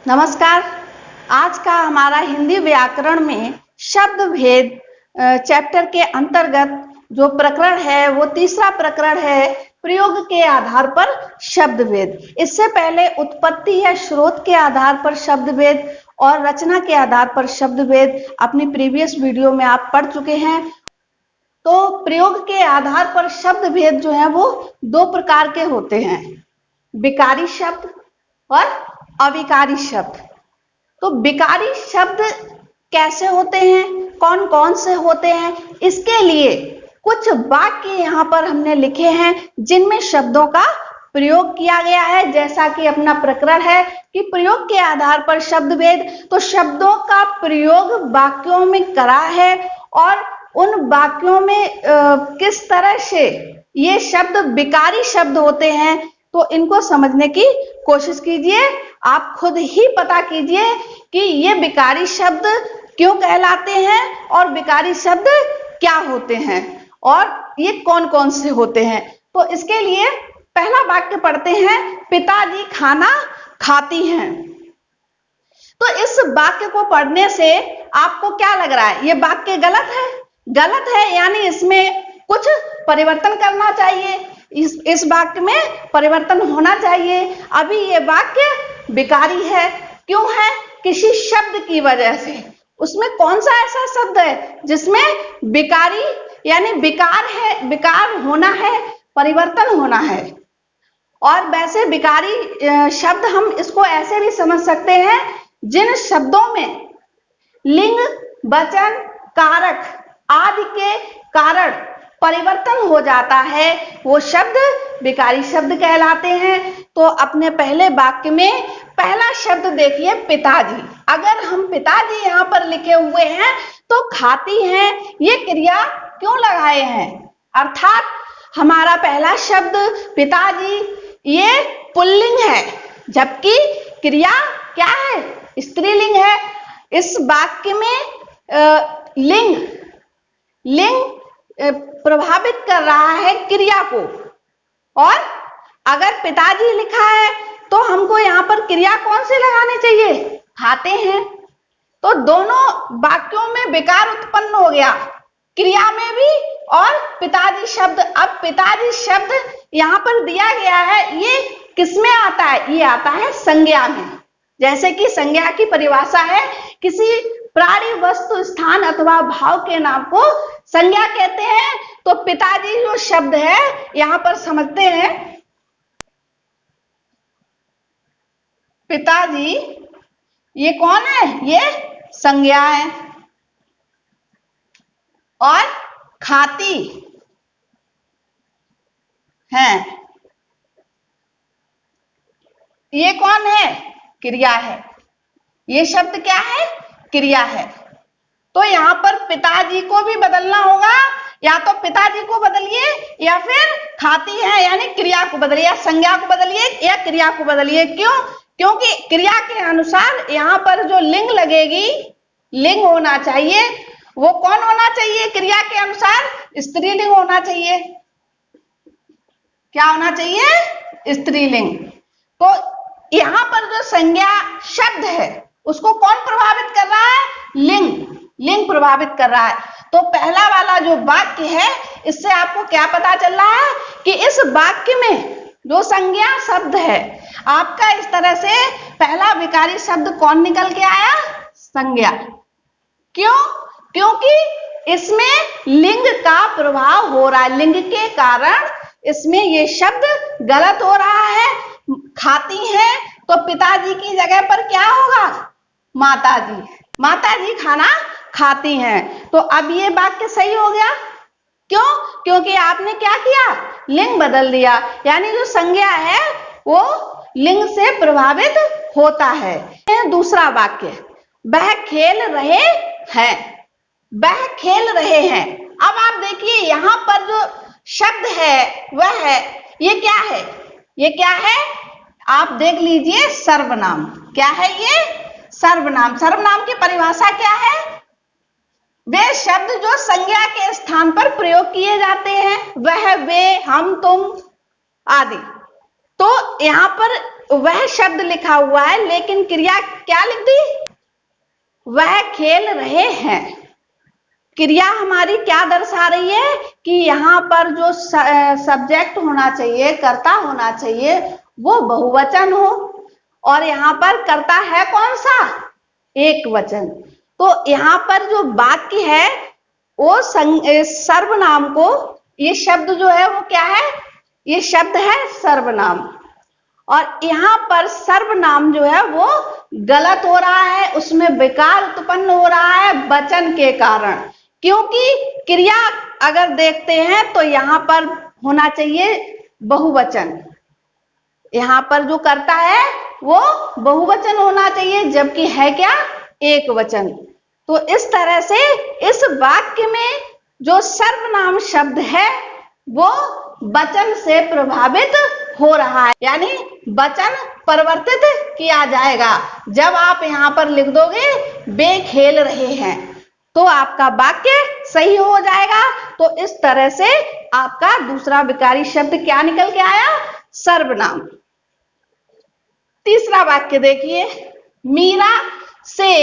नमस्कार। आज का हमारा हिंदी व्याकरण में शब्द भेद चैप्टर के अंतर्गत जो प्रकरण है वो तीसरा प्रकरण है, प्रयोग के आधार पर शब्द भेद। इससे पहले उत्पत्ति या स्रोत के आधार पर शब्द भेद और रचना के आधार पर शब्द भेद अपनी प्रीवियस वीडियो में आप पढ़ चुके हैं। तो प्रयोग के आधार पर शब्द भेद जो है वो दो प्रकार के होते हैं, विकारी शब्द और अविकारी शब्द। तो विकारी शब्द कैसे होते हैं, कौन कौन से होते हैं, इसके लिए कुछ वाक्य यहाँ पर हमने लिखे हैं जिनमें शब्दों का प्रयोग किया गया है। जैसा कि अपना प्रकरण है कि प्रयोग के आधार पर शब्द भेद, तो शब्दों का प्रयोग वाक्यों में करा है और उन वाक्यों में किस तरह से ये शब्द विकारी शब्द होते हैं, तो इनको समझने की कोशिश कीजिए। आप खुद ही पता कीजिए कि ये विकारी शब्द क्यों कहलाते हैं और विकारी शब्द क्या होते हैं और ये कौन कौन से होते हैं। तो इसके लिए पहला वाक्य पढ़ते हैं, पिताजी खाना खाती हैं। तो इस वाक्य को पढ़ने से आपको क्या लग रहा है, ये वाक्य गलत है? गलत है, यानी इसमें कुछ परिवर्तन करना चाहिए, इस वाक्य में परिवर्तन होना चाहिए। अभी ये वाक्य विकारी है। क्यों है? किसी शब्द की वजह से। उसमें कौन सा ऐसा शब्द है जिसमें विकारी यानी विकार है, विकार होना है, परिवर्तन होना है। और वैसे विकारी शब्द हम इसको ऐसे भी समझ सकते हैं, जिन शब्दों में लिंग, वचन, कारक आदि के कारण परिवर्तन हो जाता है, वो शब्द विकारी शब्द कहलाते हैं। तो अपने पहले वाक्य में पहला शब्द देखिए, पिताजी। अगर हम पिताजी यहाँ पर लिखे हुए हैं तो खाती हैं, ये क्रिया क्यों लगाए हैं? अर्थात हमारा पहला शब्द पिताजी ये पुल्लिंग है, जबकि क्रिया क्या है? स्त्रीलिंग है। इस वाक्य में लिंग प्रभावित कर रहा है क्रिया को, और अगर पिताजी लिखा है तो हमको यहाँ पर क्रिया कौन सी लगानी चाहिए? खाते हैं। तो दोनों वाक्यों में विकार उत्पन्न हो गया, क्रिया में भी और पिताजी शब्द। अब पिताजी शब्द यहाँ पर दिया गया है, ये किसमें आता है? ये आता है संज्ञा में। जैसे कि संज्ञा की परिभाषा है, किसी प्राणी, वस्तु, स्थान अथवा भाव के नाम को संज्ञा कहते हैं। तो पिताजी जो शब्द है यहाँ पर समझते हैं, पिताजी ये कौन है? ये संज्ञा है। और खाती है, ये कौन है? क्रिया है। ये शब्द क्या है? क्रिया है। तो यहाँ पर पिताजी को भी बदलना होगा, या तो पिताजी को बदलिए या फिर खाती है यानी क्रिया को बदलिए, या संज्ञा को बदलिए या क्रिया को बदलिए। क्यों? क्योंकि क्रिया के अनुसार यहाँ पर जो लिंग लगेगी, लिंग होना चाहिए, वो कौन होना चाहिए? क्रिया के अनुसार स्त्रीलिंग होना चाहिए। क्या होना चाहिए? स्त्रीलिंग। तो यहाँ पर जो संज्ञा शब्द है उसको कौन प्रभावित कर रहा है? लिंग प्रभावित कर रहा है। तो पहला वाला जो वाक्य है, इससे आपको क्या पता चल रहा है कि इस वाक्य में जो संज्ञा शब्द है आपका, इस तरह से पहला विकारी शब्द कौन निकल के आया? संज्ञा। क्यों? क्योंकि इसमें लिंग का प्रभाव हो रहा है, लिंग के कारण इसमें ये शब्द गलत हो रहा है। खाती हैं तो पिताजी की जगह पर क्या होगा? माताजी। माताजी खाना खाती हैं। तो अब ये वाक्य सही हो गया। क्यों? क्योंकि आपने क्या किया? लिंग बदल दिया, यानी जो संज्ञा है वो लिंग से प्रभावित होता है। दूसरा वाक्य, वह खेल रहे हैं। वह खेल रहे हैं। अब आप देखिए यहाँ पर जो शब्द है वह है, ये क्या है? ये क्या है? आप देख लीजिए, सर्वनाम। क्या है ये? सर्वनाम। सर्वनाम की परिभाषा क्या है? वे शब्द जो संज्ञा के स्थान पर प्रयोग किए जाते हैं, वह, वे, हम, तुम आदि। तो यहाँ पर वह शब्द लिखा हुआ है लेकिन क्रिया क्या लिख दी, वह खेल रहे हैं। क्रिया हमारी क्या दर्शा रही है कि यहाँ पर जो सब्जेक्ट होना चाहिए, कर्ता होना चाहिए, वो बहुवचन हो, और यहाँ पर कर्ता है कौन सा, एक वचन। तो यहाँ पर जो वाक्य है वो सर्वनाम को, ये शब्द जो है वो क्या है, ये शब्द है सर्वनाम, और यहाँ पर सर्वनाम जो है वो गलत हो रहा है, उसमें विकार उत्पन्न हो रहा है वचन के कारण। क्योंकि क्रिया अगर देखते हैं तो यहाँ पर होना चाहिए बहुवचन, यहाँ पर जो करता है वो बहुवचन होना चाहिए, जबकि है क्या, एक वचन। तो इस तरह से इस वाक्य में जो सर्वनाम शब्द है वो वचन से प्रभावित हो रहा है, यानी वचन परिवर्तित किया जाएगा। जब आप यहाँ पर लिख दोगे वे खेल रहे हैं तो आपका वाक्य सही हो जाएगा। तो इस तरह से आपका दूसरा विकारी शब्द क्या निकल के आया, सर्वनाम। तीसरा वाक्य देखिए, मीरा से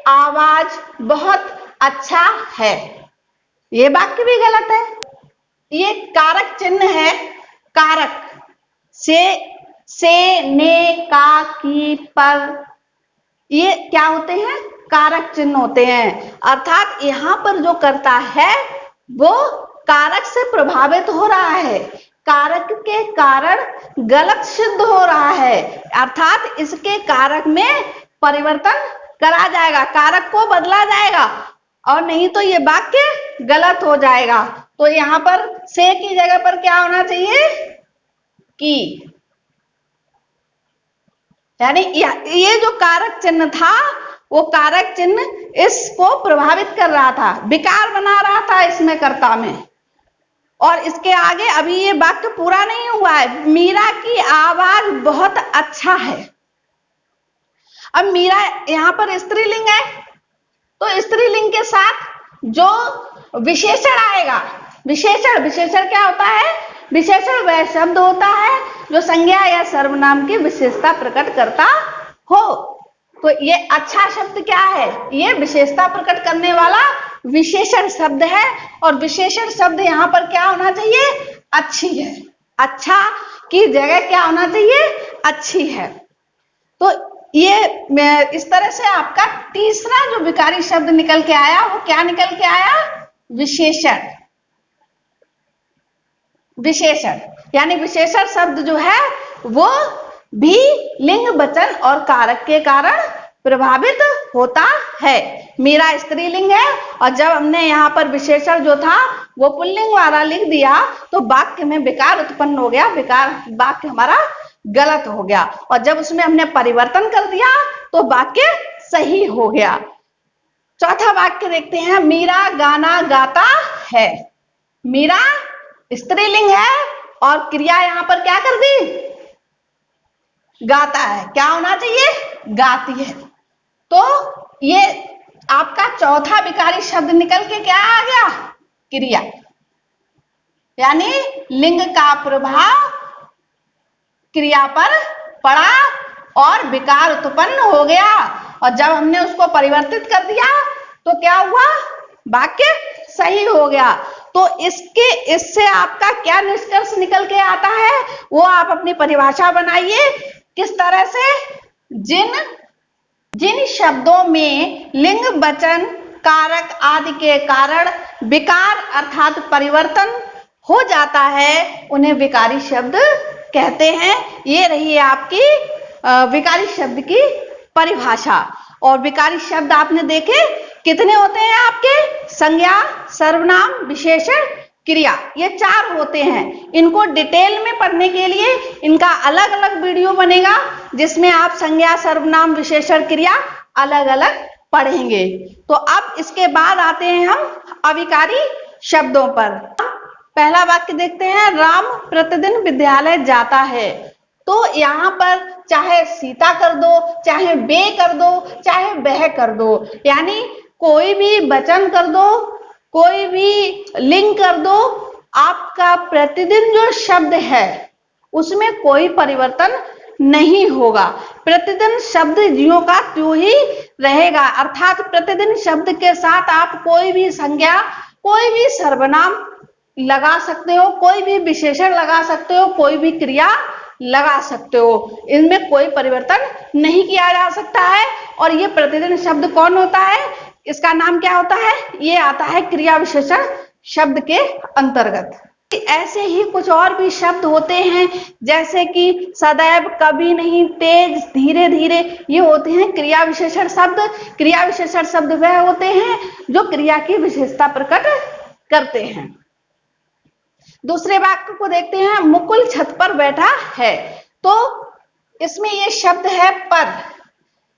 आवाज बहुत अच्छा है। ये वाक्य भी गलत है, ये कारक चिन्ह है, कारक से ने का की पर, ये क्या होते हैं, कारक चिन्ह होते हैं। अर्थात यहाँ पर जो करता है वो कारक से प्रभावित हो रहा है, कारक के कारण गलत सिद्ध हो रहा है, अर्थात इसके कारक में परिवर्तन करा जाएगा, कारक को बदला जाएगा, और नहीं तो ये वाक्य गलत हो जाएगा। तो यहाँ पर से की जगह पर क्या होना चाहिए, की। यानी ये जो कारक चिन्ह था वो कारक चिन्ह इसको प्रभावित कर रहा था, विकार बना रहा था इसमें, कर्ता में। और इसके आगे अभी ये वाक्य पूरा नहीं हुआ है, मीरा की आवाज बहुत अच्छा है। अब मीरा यहाँ पर स्त्रीलिंग है, तो स्त्रीलिंग के साथ जो विशेषण आएगा, विशेषण क्या होता है, विशेषण वह शब्द होता है जो संज्ञा या सर्वनाम की विशेषता प्रकट करता हो। तो ये अच्छा शब्द क्या है, ये विशेषता प्रकट करने वाला विशेषण शब्द है, और विशेषण शब्द यहाँ पर क्या होना चाहिए, अच्छी है। अच्छा की जगह क्या होना चाहिए, अच्छी है। तो ये इस तरह से आपका तीसरा जो विकारी शब्द निकल के आया वो क्या निकल के आया, विशेषण। विशेषण यानी विशेषण शब्द जो है वो भी लिंग वचन और कारक के कारण प्रभावित होता है। मीरा स्त्रीलिंग है, और जब हमने यहाँ पर विशेषण जो था वो पुल्लिंग वाला लिख दिया तो वाक्य में विकार उत्पन्न हो गया, विकार वाक्य हमारा गलत हो गया, और जब उसमें हमने परिवर्तन कर दिया तो वाक्य सही हो गया। चौथा वाक्य देखते हैं, मीरा गाना गाता है। मीरा स्त्रीलिंग है और क्रिया यहां पर क्या कर दी, गाता है, क्या होना चाहिए, गाती है। तो ये आपका चौथा विकारी शब्द निकल के क्या आ गया, क्रिया, यानी लिंग का प्रभाव क्रिया पर पड़ा और विकार उत्पन्न हो गया, और जब हमने उसको परिवर्तित कर दिया तो क्या हुआ, वाक्य सही हो गया। तो इससे आपका क्या निष्कर्ष निकल के आता है वो आप अपनी परिभाषा बनाइए। किस तरह से, जिन शब्दों में लिंग वचन कारक आदि के कारण विकार अर्थात परिवर्तन हो जाता है उन्हें विकारी शब्द कहते हैं। ये रही आपकी विकारी शब्द की परिभाषा। और विकारी शब्द आपने देखे कितने होते हैं आपके, संज्ञा, सर्वनाम, विशेषण, क्रिया, ये 4 होते हैं। इनको डिटेल में पढ़ने के लिए इनका अलग अलग वीडियो बनेगा जिसमें आप संज्ञा, सर्वनाम, विशेषण, क्रिया अलग अलग पढ़ेंगे। तो अब इसके बाद आते हैं हम अविकारी शब्दों पर। पहला वाक्य देखते हैं, राम प्रतिदिन विद्यालय जाता है। तो यहाँ पर चाहे सीता कर दो, चाहे वे कर दो, चाहे वह कर दो, यानी कोई भी वचन कर दो, कोई भी लिंग कर दो, आपका प्रतिदिन जो शब्द है उसमें कोई परिवर्तन नहीं होगा। प्रतिदिन शब्द ज्यों का त्यों ही रहेगा, अर्थात प्रतिदिन शब्द के साथ आप कोई भी संज्ञा, कोई भी सर्वनाम लगा सकते हो, कोई भी विशेषण लगा सकते हो, कोई भी क्रिया लगा सकते हो। इनमें कोई परिवर्तन नहीं किया जा सकता है। और ये प्रतिदिन शब्द कौन होता है, इसका नाम क्या होता है, ये आता है क्रिया विशेषण शब्द के अंतर्गत। ऐसे ही कुछ और भी शब्द होते हैं, जैसे कि सदैव, कभी नहीं, तेज, धीरे धीरे, ये होते हैं क्रिया विशेषण शब्द। क्रिया विशेषण शब्द वह होते हैं जो क्रिया की विशेषता प्रकट करते हैं। दूसरे वाक्य को देखते हैं, मुकुल छत पर बैठा है। तो इसमें ये शब्द है पर।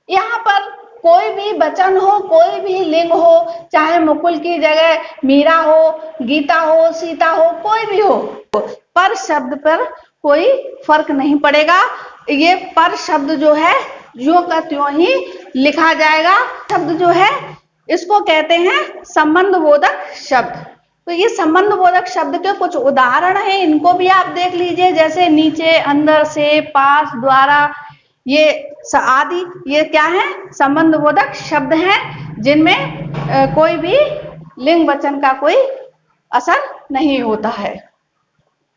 यहाँ पर कोई भी वचन हो, कोई भी लिंग हो, चाहे मुकुल की जगह मीरा हो, गीता हो, सीता हो, कोई भी हो, पर शब्द पर कोई फर्क नहीं पड़ेगा। ये पर शब्द जो है ज्यों का त्यों ही लिखा जाएगा। शब्द जो है इसको कहते हैं संबंध बोधक शब्द। तो ये संबंध बोधक शब्द के कुछ उदाहरण हैं, इनको भी आप देख लीजिए, जैसे नीचे, अंदर से, पास, द्वारा, ये आदि, ये क्या है, संबंध बोधक शब्द हैं, जिनमें कोई भी लिंग वचन का कोई असर नहीं होता है।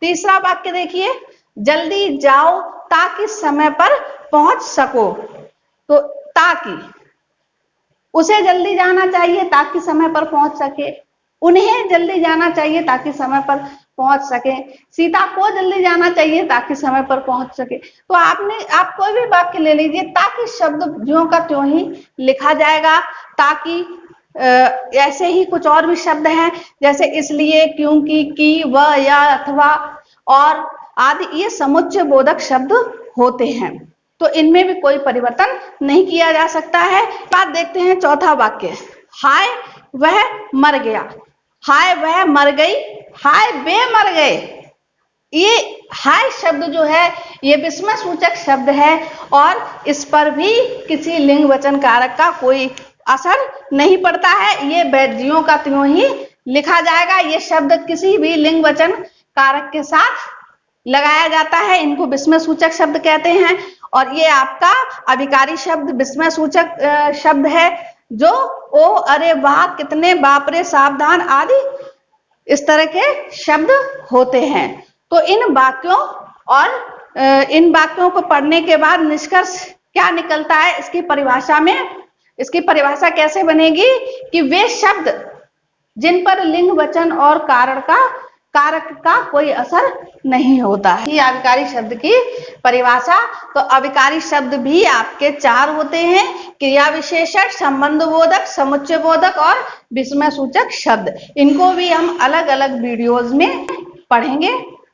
तीसरा वाक्य देखिए, जल्दी जाओ ताकि समय पर पहुंच सको। तो ताकि, उसे जल्दी जाना चाहिए ताकि समय पर पहुंच सके, उन्हें जल्दी जाना चाहिए ताकि समय पर पहुंच सके, सीता को जल्दी जाना चाहिए ताकि समय पर पहुंच सके। तो आप कोई भी वाक्य ले लीजिए, ताकि शब्द ज्यों का त्यों ही लिखा जाएगा। ताकि ऐसे ही कुछ और भी शब्द हैं, जैसे इसलिए, क्योंकि, की, व, या, अथवा और आदि, ये समुच्चय बोधक शब्द होते हैं। तो इनमें भी कोई परिवर्तन नहीं किया जा सकता है। बात देखते हैं चौथा वाक्य, हाय वह मर गया, हाय वह मर गई, हाय वे मर गए। ये हाय शब्द जो है ये विस्मय सूचक शब्द है और इस पर भी किसी लिंग वचन कारक का कोई असर नहीं पड़ता है। ये ज्यों का त्यों ही लिखा जाएगा। ये शब्द किसी भी लिंग वचन कारक के साथ लगाया जाता है, इनको विस्मय सूचक शब्द कहते हैं। और ये आपका अभिकारी शब्द विस्मय सूचक शब्द है, जो ओ, अरे, वाह, कितने, बाप रे, सावधान आदि इस तरह के शब्द होते हैं। तो इन वाक्यों को पढ़ने के बाद निष्कर्ष क्या निकलता है, इसकी परिभाषा कैसे बनेगी कि वे शब्द जिन पर लिंग वचन और कारक का कोई असर नहीं होता है। ये अविकारी शब्द की परिभाषा। तो अविकारी शब्द भी आपके 4 होते हैं, क्रिया विशेषण, संबंध बोधक, समुच्चय बोधक और विस्मय सूचक शब्द। इनको भी हम अलग अलग वीडियोज में पढ़ेंगे।